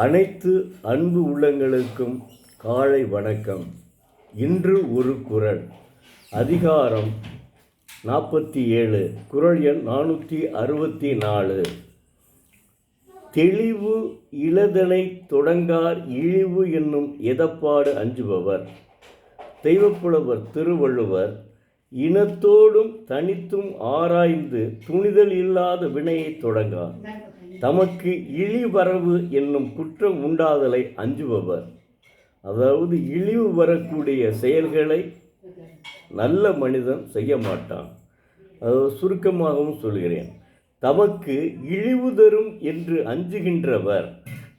அனைத்து அன்பு உள்ளங்களுக்கும் காலை வணக்கம். இன்று ஒரு குறள். அதிகாரம் 47, குறள் எண் 464. தெளிவு இளதனை தொடங்கார் இழிவு என்னும் எதப்பாடு அஞ்சுபவர். தெய்வப்புலவர் திருவள்ளுவர் இனத்தோடும் தனித்தும் ஆராய்ந்து துணிதல் இல்லாத வினையை தொடங்கார் தமக்கு இழிவரவு என்னும் குற்றம் உண்டாதலை அஞ்சுபவர். அதாவது இழிவு வரக்கூடிய செயல்களை நல்ல மனிதன் செய்ய மாட்டான். அதாவது சுருக்கமாகவும் சொல்கிறேன், தமக்கு இழிவு தரும் என்று அஞ்சுகின்றவர்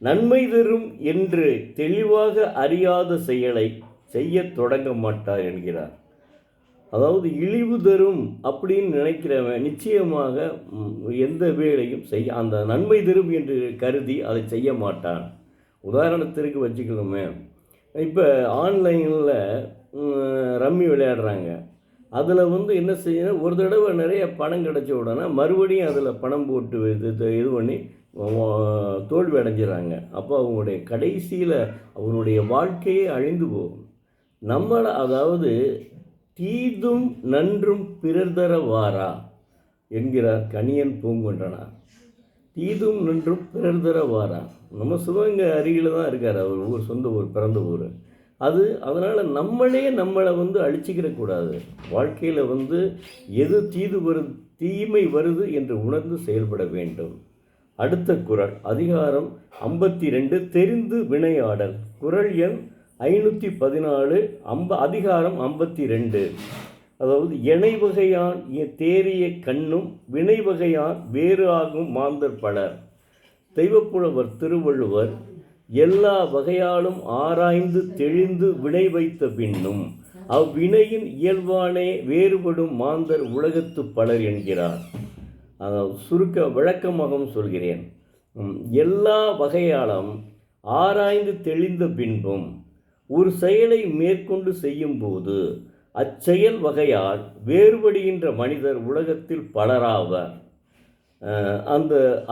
நன்மை தரும் என்று தெளிவாக அறியாத செயலை செய்ய தொடங்க மாட்டார் என்கிறார். அதாவது இழிவு தரும் அப்படின்னு நினைக்கிறவன் நிச்சயமாக எந்த வேலையும் அந்த நன்மை தரும் என்று கருதி அதை செய்ய மாட்டான். உதாரணத்திற்கு வச்சுக்கணுமே, இப்போ ஆன்லைனில் ரம்மி விளையாடுறாங்க. அதில் என்ன செய்யணும், ஒரு தடவை நிறைய பணம் கிடைச்ச உடனே மறுபடியும் அதில் பணம் போட்டு இது பண்ணி தோல்வி அடைஞ்சிடறாங்க. அப்போ அவங்களுடைய கடைசியில் அவனுடைய வாழ்க்கையே அழிந்து போகும். நம்மளை அதாவது தீதும் நன்றும் பிறர் தர வாரா என்கிறார் கணியன் பூங்கொன்றனார். தீதும் நன்றும் பிறர் தர வாரா. நம்ம சிவகங்கை அருகில் தான் இருக்கார் அவர் ஊர், சொந்த ஊர், பிறந்த ஊர் அது. அதனால் நம்மளை அழிச்சிக்கிடக்கூடாது. வாழ்க்கையில் எது தீமை வருது என்று உணர்ந்து செயல்பட வேண்டும். அடுத்த குறள். அதிகாரம் 52, தெரிந்து வினையாடல். குறள் எண் 514, அதிகாரம் 52. அதாவது எனை வகையான் தேறிய கண்ணும் வினை வகையான் வேறு ஆகும் மாந்தர் பலர். தெய்வப்புலவர் திருவள்ளுவர் எல்லா வகையாலும் ஆராய்ந்து தெளிந்து வினை வைத்த பின்னும் அவ்வினையின் இயல்பானே வேறுபடும் மாந்தர் உலகத்து பலர் என்கிறார். அதாவது சுருக்க விளக்கமாகவும் சொல்கிறேன். எல்லா வகையாலும் ஆராய்ந்து தெளிந்த பின்பும் ஒரு செயலை மேற்கொண்டு செய்யும்போது அச்செயல் வகையால் வேறுபடுகின்ற மனிதர் உலகத்தில் பலராவர்.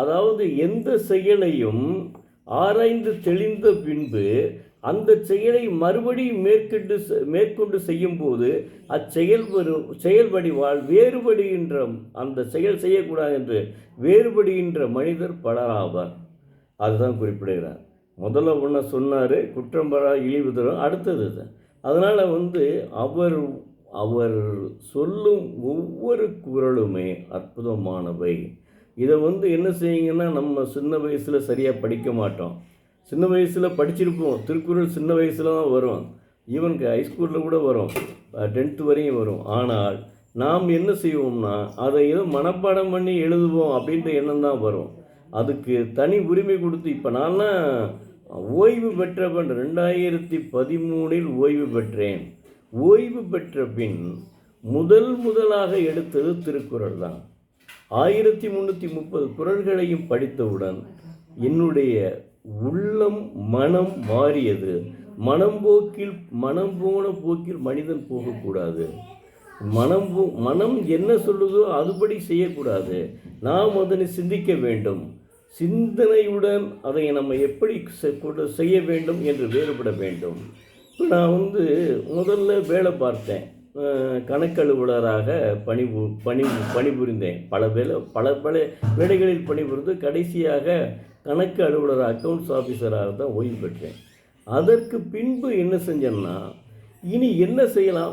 அதாவது எந்த செயலையும் ஆராய்ந்து தெளிந்த பின்பு அந்த செயலை மறுபடியும் மேற்கொண்டு செய்யும்போது செயல் வடிவால் வேறுபடுகின்ற, அந்த செயல் செய்யக்கூடாது என்று வேறுபடுகின்ற மனிதர் பலராவர். அதுதான் குறிப்பிடுகிறார். முதல்ல ஒன்று சொன்னார், குற்றம் பெறா இழிவு தரும். அடுத்தது அதனால் அவர் சொல்லும் ஒவ்வொரு குறளுமே அற்புதமானவை. இதை என்ன செய்யுங்கன்னா, நம்ம சின்ன வயசில் சரியாக படிக்க மாட்டோம். சின்ன வயசில் படிச்சிருப்போம், திருக்குறள் சின்ன வயசில் தான் வரும். ஈவன் ஹைஸ்கூலில் கூட வரும், 10th வரையும் வரும். ஆனால் நாம் என்ன செய்வோம்னா அதை ஏதோ மனப்பாடம் பண்ணி எழுதுவோம் அப்படின்ற எண்ணம் தான் வரும். அதுக்கு தனி உரிமை கொடுத்து, இப்போ நான்லாம் ஓய்வு பெற்றவன் 2013 ஓய்வு பெற்றேன். ஓய்வு பெற்ற பின் முதலாக எடுத்தது திருக்குறள் தான். 1330 குறள்களையும் படித்தவுடன் என்னுடைய உள்ளம் மனம் மாறியது. மனம் போன போக்கில் மனிதன் போகக்கூடாது. மனம் என்ன சொல்லுதோ அதுபடி செய்யக்கூடாது. நாம் அதனை சிந்திக்க வேண்டும். சிந்தனையுடன் அதை நம்ம எப்படி செய்ய வேண்டும் என்று வேறுபட வேண்டும். இப்போ நான் முதல்ல வேலை பார்த்தேன், கணக்கலுவலராக பணிபுரிந்தேன். பல வேலைகளில் பணிபுரிந்து கடைசியாக கணக்கு அலுவலர், அக்கௌண்ட்ஸ் ஆஃபீஸராக தான் ஓய்வு பெற்றேன். அதற்கு பின்பு என்ன செஞ்சேன்னா, இனி என்ன செய்யலாம்,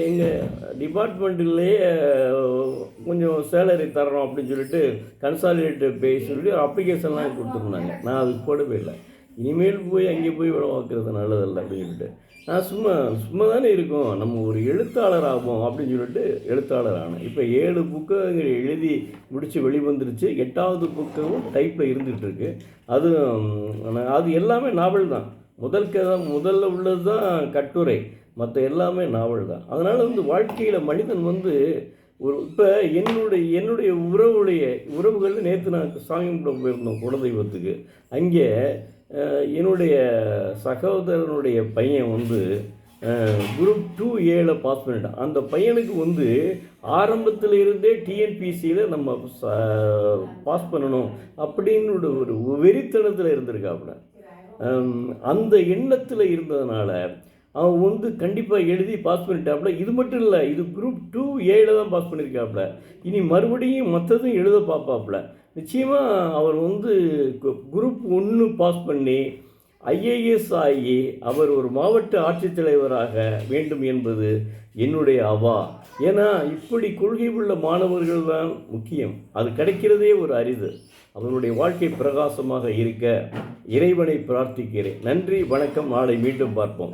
எங்கள் டிபார்ட்மெண்ட்டிலேயே கொஞ்சம் சேலரி தரணும் அப்படின்னு சொல்லிட்டு கன்சாலிடேட்டட் பே சொல்லி அப்ளிகேஷன்லாம் கொடுத்துருந்தாங்க. நான் அதுக்கு போடவே இல்லை. இனிமேல் அங்கே போய் வேலை பார்க்குறது நல்லதில்லை அப்படின்னு சொல்லிட்டு நான் சும்மா தானே இருக்கும், நம்ம ஒரு எழுத்தாளர் ஆகும் அப்படின்னு சொல்லிட்டு எழுத்தாளர் ஆனேன். இப்போ 7 புக்கு எழுதி முடித்து வெளிவந்துருச்சு. 8வது புக்கும் டைப்பில் இருந்துகிட்ருக்கு. அது எல்லாமே நாவல் தான். முதல்ல உள்ளது தான் கட்டுரை, மற்ற எல்லாமே நாவல் தான். அதனால் வாழ்க்கையில் மனிதன் இப்போ என்னுடைய உறவுகள் நேற்று நான் சாமி கும்பிட போயிருந்தோம் குலதெய்வத்துக்கு. அங்கே என்னுடைய சகோதரனுடைய பையன் குரூப் 2A பாஸ் பண்ணிட்டான். அந்த பையனுக்கு ஆரம்பத்தில் இருந்தே டிஎன்பிசியில் நம்ம பாஸ் பண்ணணும் அப்படின்னு ஒரு வெறித்தனத்தில் இருந்திருக்காப்புல. அந்த எண்ணத்தில் இருந்ததுனால அவன் வந்து கண்டிப்பாக எழுதி பாஸ் பண்ணிட்டாப்புல. இது மட்டும் இல்லை, இது குரூப் 2A தான் பாஸ் பண்ணியிருக்காப்புல. இனி மறுபடியும் மற்றதும் எழுத பார்ப்பாப்புல. நிச்சயமாக அவர் வந்து குரூப் 1 பாஸ் பண்ணி ஐஏஎஸ் ஆகி அவர் ஒரு மாவட்ட ஆட்சித்தலைவராக வேண்டும் என்பது என்னுடைய அவா. ஏன்னா இப்படி கொள்கை உள்ள மாணவர்கள் தான் முக்கியம். அது கிடைக்கிறதே ஒரு அரிது. அவருடைய வாழ்க்கை பிரகாசமாக இருக்க இறைவனை பிரார்த்திக்கிறேன். நன்றி, வணக்கம். நாளை மீண்டும் பார்ப்போம்.